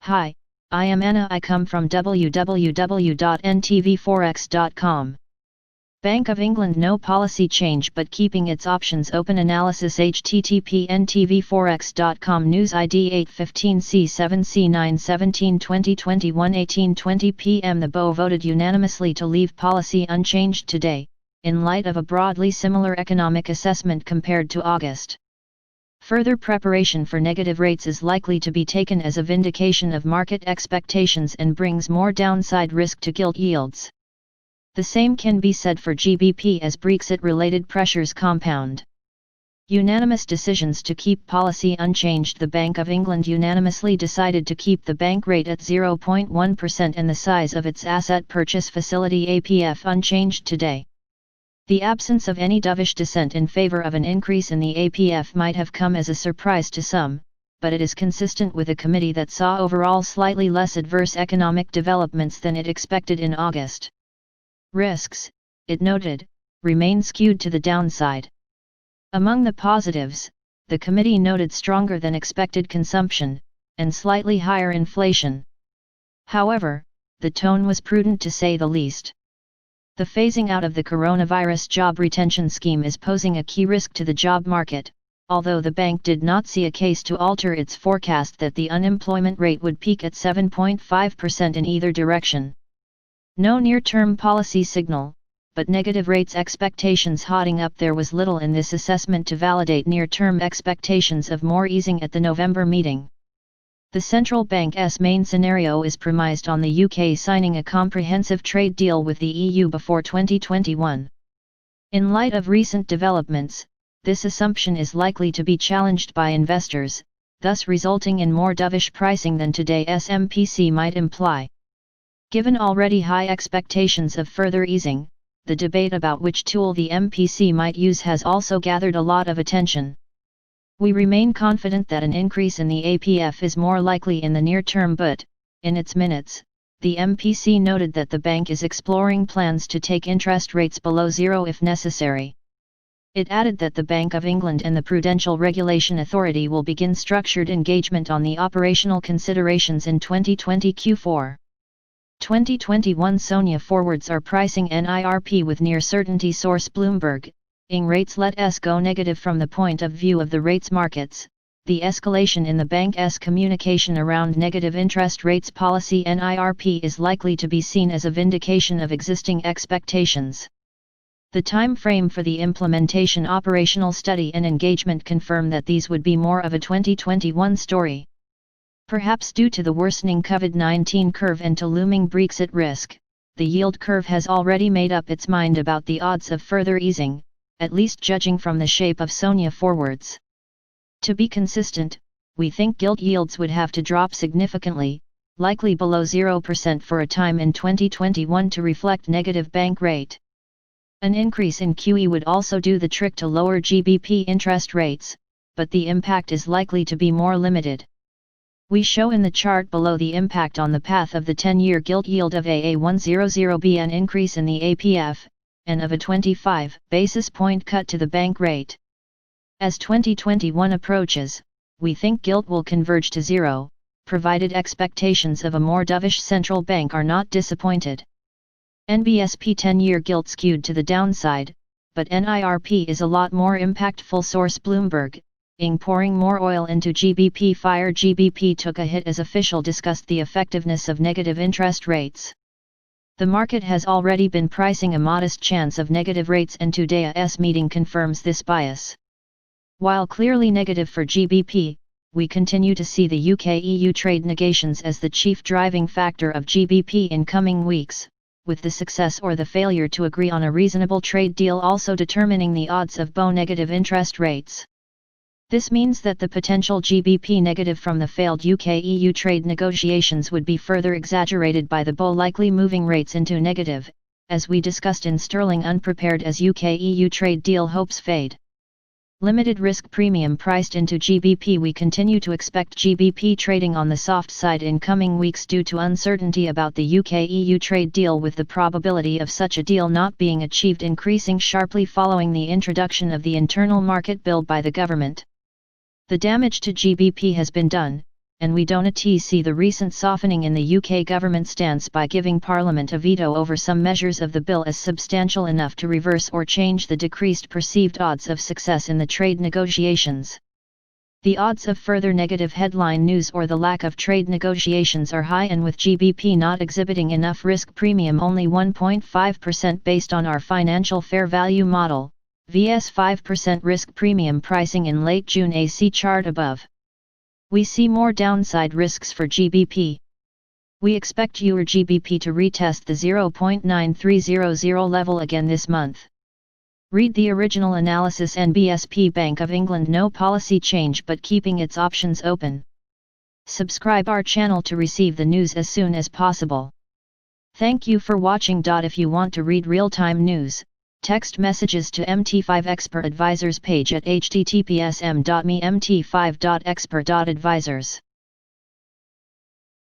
Hi, I am Anna. I come from www.ntvforex.com. Bank of England no policy change but keeping its options open. Analysis http ntvforex.com News ID 815C7C917 2021 18:20 p.m. The BoE voted unanimously to leave policy unchanged today, in light of a broadly similar economic assessment compared to August. Further preparation for negative rates is likely to be taken as a vindication of market expectations and brings more downside risk to gilt yields. The same can be said for GBP as Brexit-related pressures compound. Unanimous decisions to keep policy unchanged. The Bank of England unanimously decided to keep the bank rate at 0.1% and the size of its Asset Purchase Facility APF unchanged today. The absence of any dovish dissent in favor of an increase in the APF might have come as a surprise to some, but it is consistent with a committee that saw overall slightly less adverse economic developments than it expected in August. Risks, it noted, remain skewed to the downside. Among the positives, the committee noted stronger than expected consumption, and slightly higher inflation. However, the tone was prudent to say the least. The phasing out of the coronavirus job retention scheme is posing a key risk to the job market, although the bank did not see a case to alter its forecast that the unemployment rate would peak at 7.5% in either direction. No near-term policy signal, but negative rates expectations hotting up. There was little in this assessment to validate near-term expectations of more easing at the November meeting. The central bank's main scenario is premised on the UK signing a comprehensive trade deal with the EU before 2021. In light of recent developments, this assumption is likely to be challenged by investors, thus resulting in more dovish pricing than today's MPC might imply. Given already high expectations of further easing, the debate about which tool the MPC might use has also gathered a lot of attention. We remain confident that an increase in the APF is more likely in the near term, but, in its minutes, the MPC noted that the bank is exploring plans to take interest rates below zero if necessary. It added that the Bank of England and the Prudential Regulation Authority will begin structured engagement on the operational considerations in 2020 Q4. 2021 SONIA forwards are pricing NIRP with near certainty. Source Bloomberg. Rates let us go negative. From the point of view of the rates markets, the escalation in the bank's communication around negative interest rates policy NIRP is likely to be seen as a vindication of existing expectations. The time frame for the implementation operational study and engagement confirm that these would be more of a 2021 story. Perhaps due to the worsening COVID-19 curve and to looming Brexit risk, the yield curve has already made up its mind about the odds of further easing, at least judging from the shape of SONIA forwards. To be consistent, we think gilt yields would have to drop significantly, likely below 0% for a time in 2021 to reflect negative bank rate. An increase in QE would also do the trick to lower GBP interest rates, but the impact is likely to be more limited. We show in the chart below the impact on the path of the 10-year gilt yield of AA100B, an increase in the APF, and of a 25 basis point cut to the bank rate. As 2021 approaches, we think gilt will converge to zero, provided expectations of a more dovish central bank are not disappointed. NBSP 10-year gilt skewed to the downside, but NIRP is a lot more impactful. Source Bloomberg. Pouring more oil into GBP fire. GBP took a hit as official discussed the effectiveness of negative interest rates. The market has already been pricing a modest chance of negative rates, and today's meeting confirms this bias. While clearly negative for GBP, we continue to see the UK-EU trade negations as the chief driving factor of GBP in coming weeks, with the success or the failure to agree on a reasonable trade deal also determining the odds of BoE negative interest rates. This means that the potential GBP negative from the failed UK-EU trade negotiations would be further exaggerated by the BoE likely moving rates into negative, as we discussed in sterling unprepared as UK-EU trade deal hopes fade. Limited risk premium priced into GBP. We continue to expect GBP trading on the soft side in coming weeks due to uncertainty about the UK-EU trade deal, with the probability of such a deal not being achieved increasing sharply following the introduction of the Internal Market Bill by the government. The damage to GBP has been done, and we don't see the recent softening in the UK government stance by giving Parliament a veto over some measures of the bill as substantial enough to reverse or change the decreased perceived odds of success in the trade negotiations. The odds of further negative headline news or the lack of trade negotiations are high, and with GBP not exhibiting enough risk premium, only 1.5% based on our financial fair value model, vs 5% risk premium pricing in late June AC chart above. We see more downside risks for GBP. We expect EUR GBP to retest the 0.9300 level again this month. Read the original analysis. NBSP Bank of England, no policy change but keeping its options open. Subscribe our channel to receive the news as soon as possible. Thank you for watching. If you want to read real-time news, text messages to MT5 Expert Advisors page at https://m.me/mt5.expert.advisors.